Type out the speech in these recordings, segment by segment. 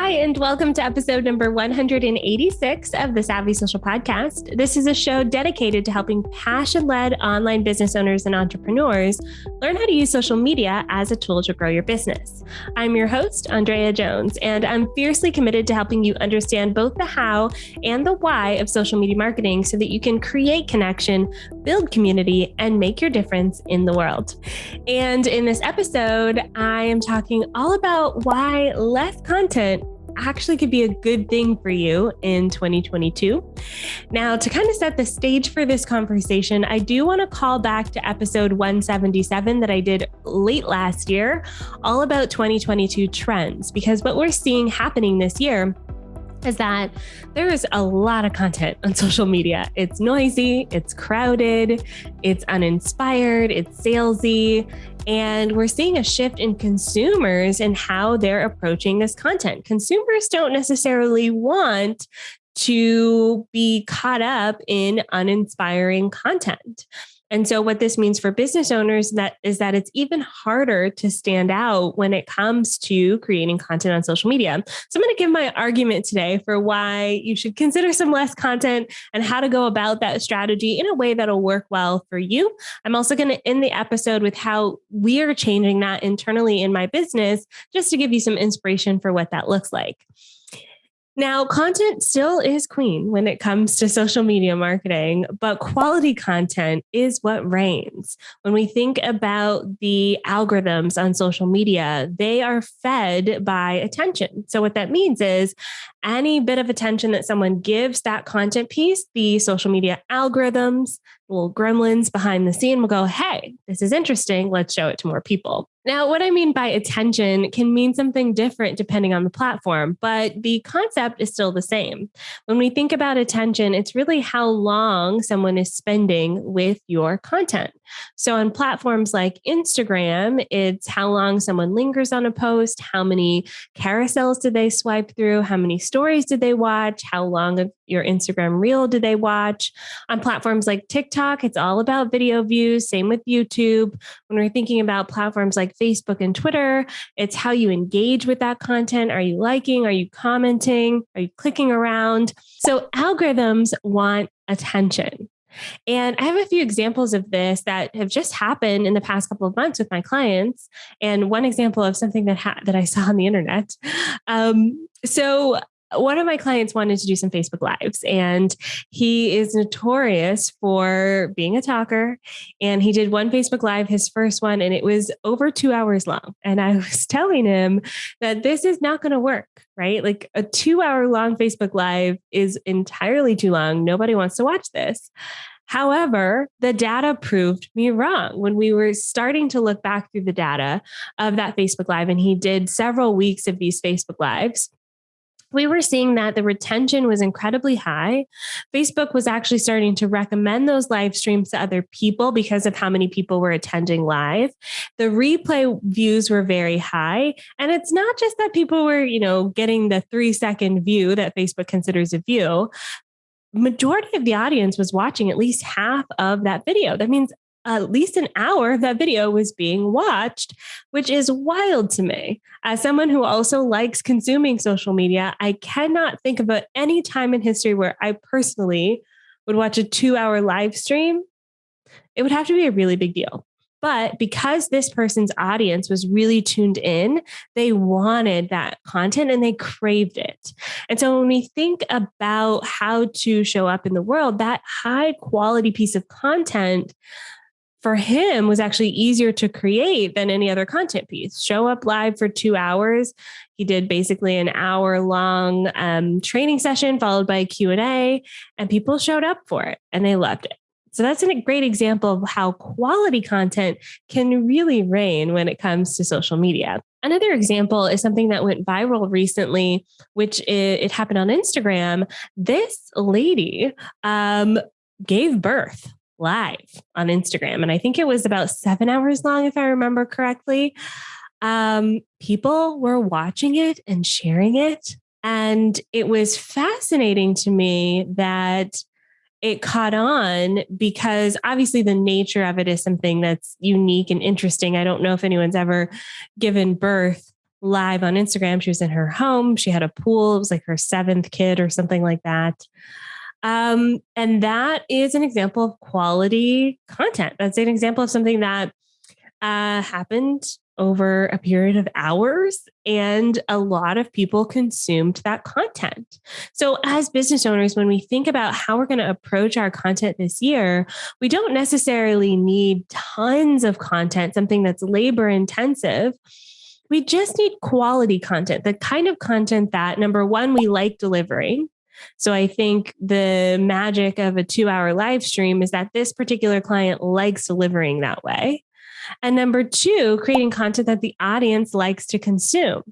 Hi, and welcome to episode number 186 of the Savvy Social Podcast. This is a show dedicated to helping passion-led online business owners and entrepreneurs learn how to use social media as a tool to grow your business. I'm your host, ANDREA Jones, and I'm fiercely committed to helping you understand both the how and the why of social media marketing so that you can create connection, build community, and make your difference in the world. And in this episode, I am talking all about why less content actually could be a good thing for you in 2022. Now, to kind of set the stage for this conversation, I do want to call back to episode 177 that I did late last year, all about 2022 trends, because what we're seeing happening this year is that there is a lot of content on social media. It's noisy, it's crowded, it's uninspired, it's salesy, and we're seeing a shift in consumers and how they're approaching this content. Consumers don't necessarily want to be caught up in uninspiring content. And so what this means for business owners is that it's even harder to stand out when it comes to creating content on social media. So I'm going to give my argument today for why you should consider some less content and how to go about that strategy in a way that'll work well for you. I'm also going to end the episode with how we're changing that internally in my business, just to give you some inspiration for what that looks like. Now, content still is queen when it comes to social media marketing, but quality content is what reigns. When we think about the algorithms on social media, they are fed by attention. So what that means is any bit of attention that someone gives that content piece, the social media algorithms, little gremlins behind the scene will go, hey, this is interesting. Let's show it to more people. Now, what I mean by attention can mean something different depending on the platform, but the concept is still the same. When we think about attention, it's really how long someone is spending with your content. So on platforms like Instagram, it's how long someone lingers on a post, how many carousels did they swipe through, how many stories did they watch, how long of your Instagram reel did they watch. On platforms like TikTok, it's all about video views, same with YouTube. When we're thinking about platforms like Facebook and Twitter, it's how you engage with that content. Are you liking? Are you commenting? Are you clicking around? So algorithms want attention. And I have a few examples of this that have just happened in the past couple of months with my clients. And one example of something that I saw on the internet. So one of my clients wanted to do some Facebook Lives, and he is notorious for being a talker. And he did one Facebook Live, his first one, and it was over 2 hours long. And I was telling him that this is not going to work, right? Like a 2 hour long Facebook Live is entirely too long. Nobody wants to watch this. However, the data proved me wrong when we were starting to look back through the data of that Facebook Live, and he did several weeks of these Facebook Lives. We were seeing that the retention was incredibly high. Facebook was actually starting to recommend those live streams to other people because of how many people were attending live. The replay views were very high. And it's not just that people were, getting the 3-second view that Facebook considers a view. Majority of the audience was watching at least half of that video. That means at least an hour of that video was being watched, which is wild to me. As someone who also likes consuming social media, I cannot think about any time in history where I personally would watch a 2-hour live stream. It would have to be a really big deal. But because this person's audience was really tuned in, they wanted that content and they craved it. And so when we think about how to show up in the world, that high quality piece of content for him was actually easier to create than any other content piece. Show up live for 2 hours. He did basically an hour-long training session followed by a Q&A, and people showed up for it and they loved it. So that's a great example of how quality content can really reign when it comes to social media. Another example is something that went viral recently, which it happened on Instagram. This lady gave birth live on Instagram. And I think it was about 7 hours long, if I remember correctly. People were watching it and sharing it. And it was fascinating to me that it caught on because obviously the nature of it is something that's unique and interesting. I don't know if anyone's ever given birth live on Instagram. She was in her home. She had a pool. It was like her 7th kid or something like that. And that is an example of quality content. That's an example of something that happened over a period of hours, and a lot of people consumed that content. So as business owners, when we think about how we're going to approach our content this year, we don't necessarily need tons of content, something that's labor intensive. We just need quality content, the kind of content that, number one, we like delivering. So I think the magic of a 2-hour live stream is that this particular client likes delivering that way. And number two, creating content that the audience likes to consume.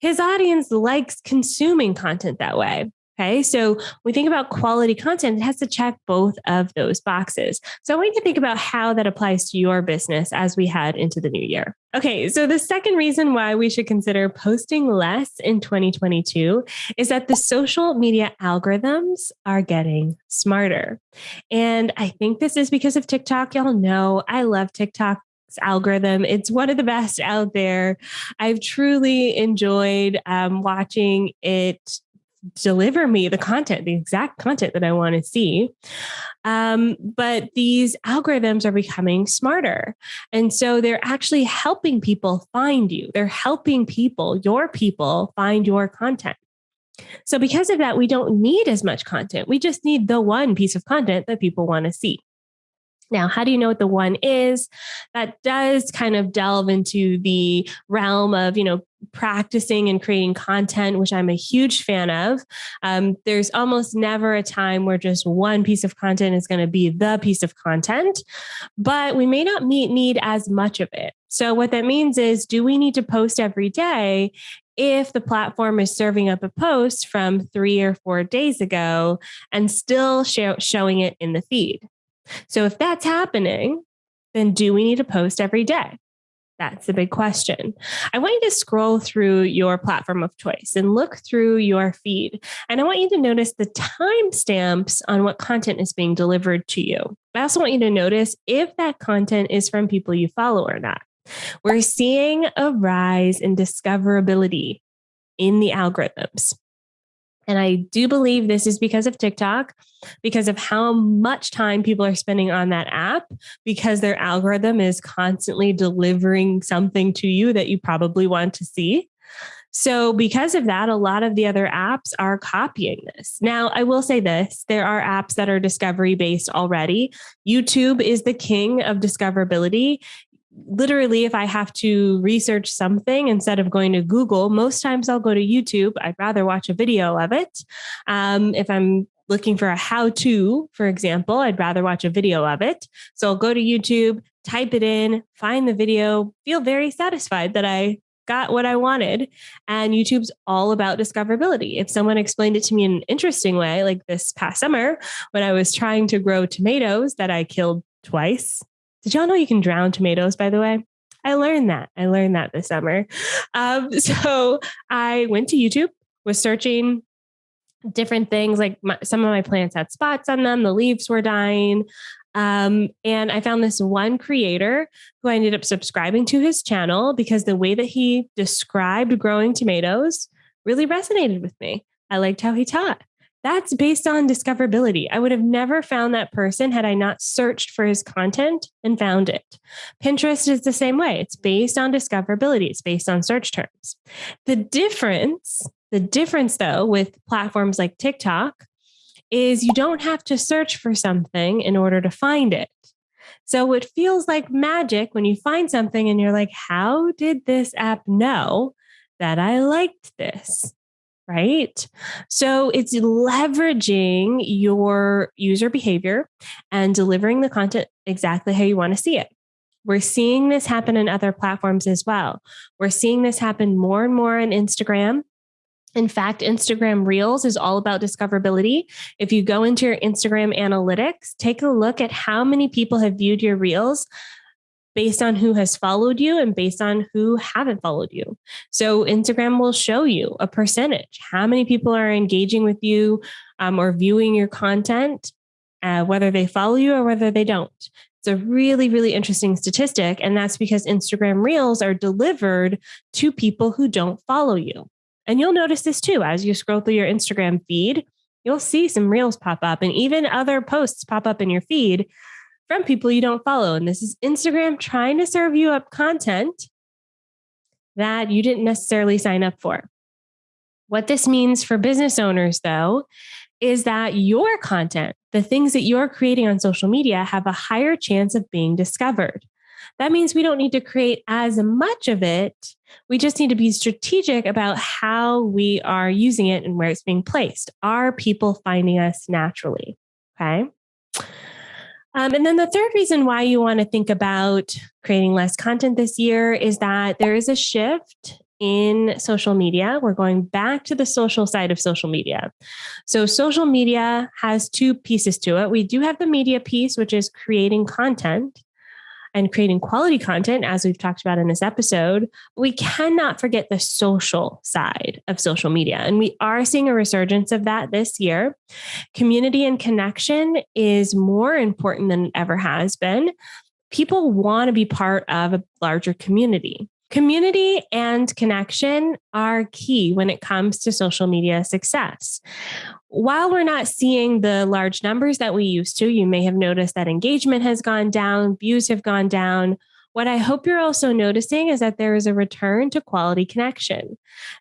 His audience likes consuming content that way. Okay. So when we think about quality content, it has to check both of those boxes. So I want you to think about how that applies to your business as we head into the new year. Okay. So the second reason why we should consider posting less in 2022 is that the social media algorithms are getting smarter. And I think this is because of TikTok. Y'all know I love TikTok algorithm. It's one of the best out there. I've truly enjoyed watching it deliver me the content, the exact content that I want to see. But these algorithms are becoming smarter. And so they're actually helping people find you. They're helping your people find your content. So because of that, we don't need as much content. We just need the one piece of content that people want to see. Now, how do you know what the one is? That does kind of delve into the realm of, practicing and creating content, which I'm a huge fan of. There's almost never a time where just one piece of content is going to be the piece of content, but we may not need as much of it. So what that means is, do we need to post every day if the platform is serving up a post from 3 or 4 days ago and still showing it in the feed? So if that's happening, then do we need to post every day? That's the big question. I want you to scroll through your platform of choice and look through your feed. And I want you to notice the timestamps on what content is being delivered to you. I also want you to notice if that content is from people you follow or not. We're seeing a rise in discoverability in the algorithms. And I do believe this is because of TikTok, because of how much time people are spending on that app, because their algorithm is constantly delivering something to you that you probably want to see. So because of that, a lot of the other apps are copying this. Now, I will say this, there are apps that are discovery based already. YouTube is the king of discoverability. Literally, if I have to research something instead of going to Google, most times I'll go to YouTube. I'd rather watch a video of it. If I'm looking for a how-to, for example, I'd rather watch a video of it. So I'll go to YouTube, type it in, find the video, feel very satisfied that I got what I wanted. And YouTube's all about discoverability. If someone explained it to me in an interesting way, like this past summer when I was trying to grow tomatoes that I killed twice. Did y'all know you can drown tomatoes, by the way? I learned that this summer. So I went to YouTube, was searching different things. Like some of my plants had spots on them. The leaves were dying. And I found this one creator who I ended up subscribing to his channel because the way that he described growing tomatoes really resonated with me. I liked how he taught. That's based on discoverability. I would have never found that person had I not searched for his content and found it. Pinterest is the same way. It's based on discoverability. It's based on search terms. The difference though, with platforms like TikTok is you don't have to search for something in order to find it. So it feels like magic when you find something and you're like, how did this app know that I liked this? Right? So it's leveraging your user behavior and delivering the content exactly how you want to see it. We're seeing this happen in other platforms as well. We're seeing this happen more and more on Instagram. In fact, Instagram Reels is all about discoverability. If you go into your Instagram analytics, take a look at how many people have viewed your Reels based on who has followed you and based on who haven't followed you. So Instagram will show you a percentage, how many people are engaging with you or viewing your content, whether they follow you or whether they don't. It's a really, really interesting statistic. And that's because Instagram Reels are delivered to people who don't follow you. And you'll notice this too, as you scroll through your Instagram feed, you'll see some Reels pop up and even other posts pop up in your feed from people you don't follow. And this is Instagram trying to serve you up content that you didn't necessarily sign up for. What this means for business owners, though, is that your content, the things that you're creating on social media, have a higher chance of being discovered. That means we don't need to create as much of it. We just need to be strategic about how we are using it and where it's being placed. Are people finding us naturally? Okay. And then the third reason why you want to think about creating less content this year is that there is a shift in social media. We're going back to the social side of social media. So social media has two pieces to it. We do have the media piece, which is creating content and creating quality content, as we've talked about in this episode. We cannot forget the social side of social media. And we are seeing a resurgence of that this year. Community and connection is more important than it ever has been. People want to be part of a larger community. Community and connection are key when it comes to social media success. While we're not seeing the large numbers that we used to, you may have noticed that engagement has gone down, views have gone down. What I hope you're also noticing is that there is a return to quality connection.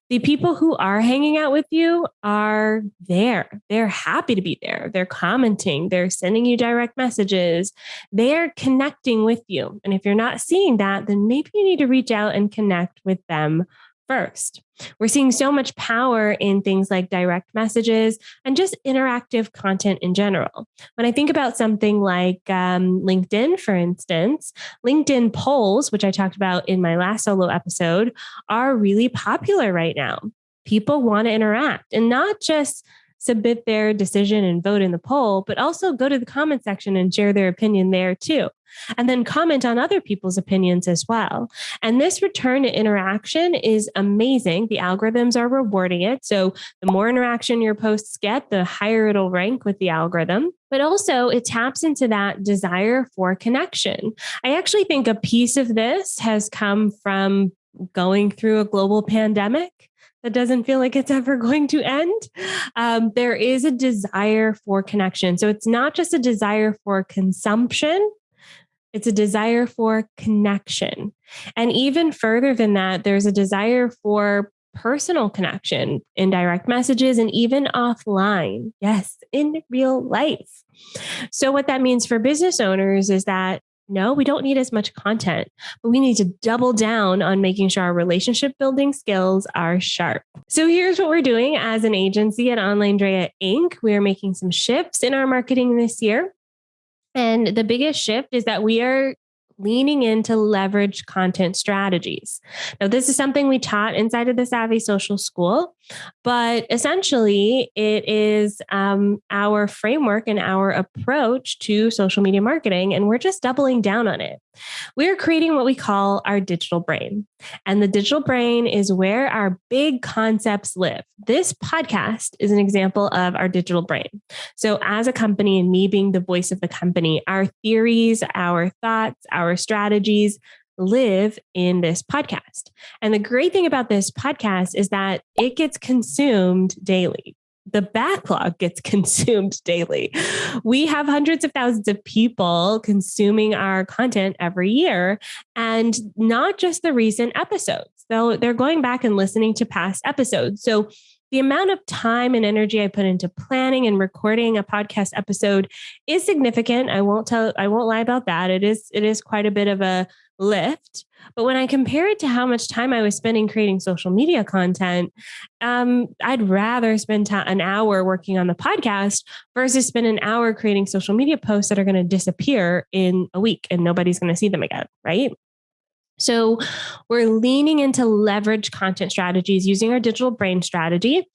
The people who are hanging out with you are there. They're happy to be there. They're commenting. They're sending you direct messages. They're connecting with you. And if you're not seeing that, then maybe you need to reach out and connect with them first. We're seeing so much power in things like direct messages and just interactive content in general. When I think about something like LinkedIn, for instance, LinkedIn polls, which I talked about in my last solo episode, are really popular right now. People want to interact and not just submit their decision and vote in the poll, but also go to the comment section and share their opinion there too. And then comment on other people's opinions as well. And this return to interaction is amazing. The algorithms are rewarding it. So the more interaction your posts get, the higher it'll rank with the algorithm. But also it taps into that desire for connection. I actually think a piece of this has come from going through a global pandemic that doesn't feel like it's ever going to end. There is a desire for connection. So it's not just a desire for consumption, it's a desire for connection. And even further than that, there's a desire for personal connection in direct messages and even offline. Yes, in real life. So what that means for business owners is that no, we don't need as much content, but we need to double down on making sure our relationship building skills are sharp. So here's what we're doing as an agency at OnlineDrea Inc. We are making some shifts in our marketing this year. And the biggest shift is that we are leaning into leverage content strategies. Now, this is something we taught inside of the Savvy Social School, but essentially it is our framework and our approach to social media marketing, and we're just doubling down on it. We're creating what we call our digital brain. And the digital brain is where our big concepts live. This podcast is an example of our digital brain. So as a company, and me being the voice of the company, our theories, our thoughts, our strategies live in this podcast. And the great thing about this podcast is that it gets consumed daily. The backlog gets consumed daily. We have hundreds of thousands of people consuming our content every year, and not just the recent episodes, though they're going back and listening to past episodes. So the amount of time and energy I put into planning and recording a podcast episode is significant. I won't lie about that. It is quite a bit of a lift. But when I compare it to how much time I was spending creating social media content, I'd rather spend an hour working on the podcast versus spend an hour creating social media posts that are going to disappear in a week and nobody's going to see them again, right? So we're leaning into leverage content strategies using our digital brain strategy.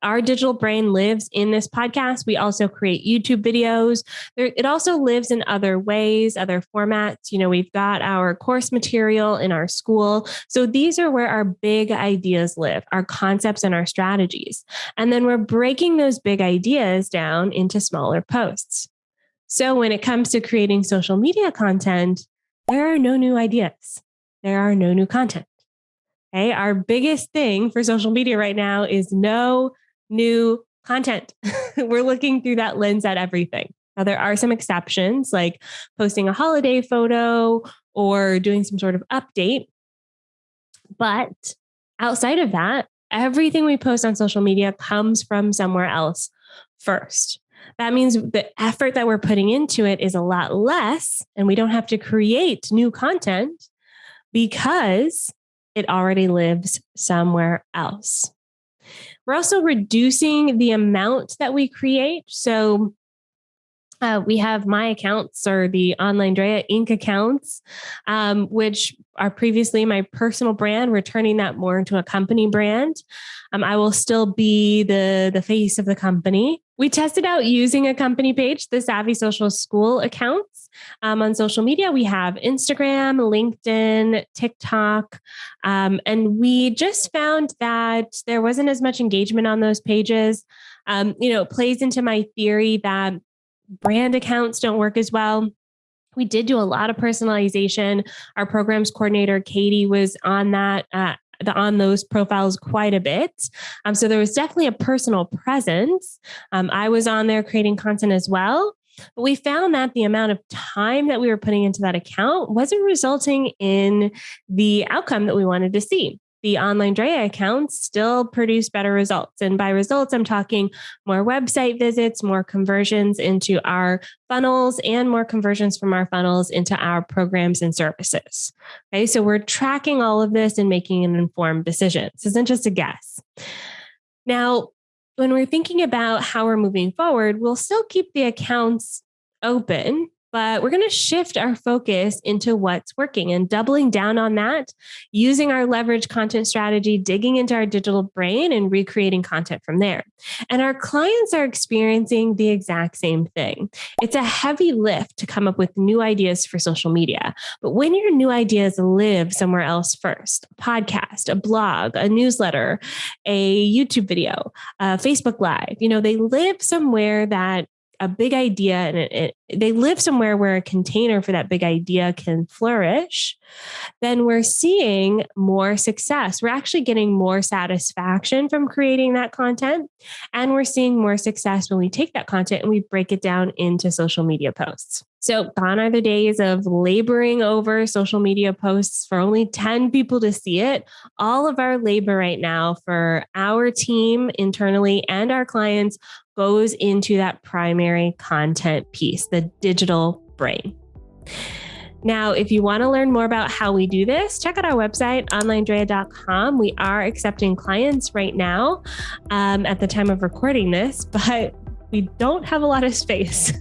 Our digital brain lives in this podcast. We also create YouTube videos. It also lives in other ways, other formats. You know, we've got our course material in our school. So these are where our big ideas live, our concepts and our strategies. And then we're breaking those big ideas down into smaller posts. So when it comes to creating social media content, there are no new ideas. There are no new content. Okay. Our biggest thing for social media right now is no new content. We're looking through that lens at everything. Now, there are some exceptions like posting a holiday photo or doing some sort of update. But outside of that, everything we post on social media comes from somewhere else first. That means the effort that we're putting into it is a lot less, and we don't have to create new content because it already lives somewhere else. We're also reducing the amount that we create. So we have my accounts or the OnlineDrea Inc. accounts, which are previously my personal brand. We're turning that more into a company brand. I will still be the face of the company. We tested out using a company page, the Savvy Social School accounts. On social media, we have Instagram, LinkedIn, TikTok. And we just found that there wasn't as much engagement on those pages. It plays into my theory that brand accounts don't work as well. We did do a lot of personalization. Our programs coordinator, Katie, was on that, on those profiles quite a bit. So there was definitely a personal presence. I was on there creating content as well. But we found that the amount of time that we were putting into that account wasn't resulting in the outcome that we wanted to see. The OnlineDrea accounts still produce better results. And by results, I'm talking more website visits, more conversions into our funnels, and more conversions from our funnels into our programs and services. Okay, so we're tracking all of this and making an informed decision. This isn't just a guess. Now, when we're thinking about how we're moving forward, we'll still keep the accounts open, but we're going to shift our focus into what's working and doubling down on that, using our leverage content strategy, digging into our digital brain and recreating content from there. And our clients are experiencing the exact same thing. It's a heavy lift to come up with new ideas for social media. But when your new ideas live somewhere else first, a podcast, a blog, a newsletter, a YouTube video, a Facebook Live, they live somewhere that a big idea and they live somewhere where a container for that big idea can flourish, then we're seeing more success. We're actually getting more satisfaction from creating that content. And we're seeing more success when we take that content and we break it down into social media posts. So gone are the days of laboring over social media posts for only 10 people to see it. All of our labor right now for our team internally and our clients goes into that primary content piece, the digital brain. Now, if you want to learn more about how we do this, check out our website, OnlineDrea.com. We are accepting clients right now at the time of recording this, but we don't have a lot of space.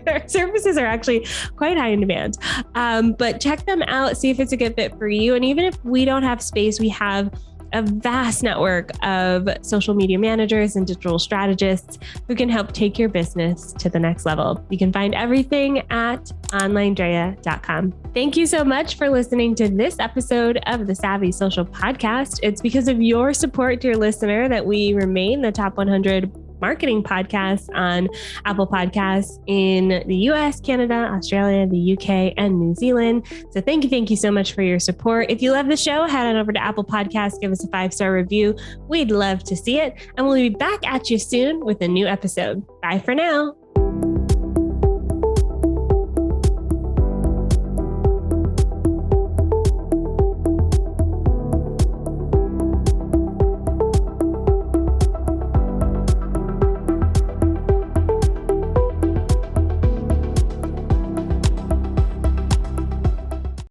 Our services are actually quite high in demand, but check them out, see if it's a good fit for you. And even if we don't have space, we have a vast network of social media managers and digital strategists who can help take your business to the next level. You can find everything at OnlineDrea.com. Thank you so much for listening to this episode of the Savvy Social Podcast. It's because of your support, dear listener, that we remain the top 100 marketing podcasts on Apple Podcasts in the US, Canada, Australia, the UK, and New Zealand. So thank you so much for your support. If you love the show, head on over to Apple Podcasts, give us a 5-star review. We'd love to see it. And we'll be back at you soon with a new episode. Bye for now.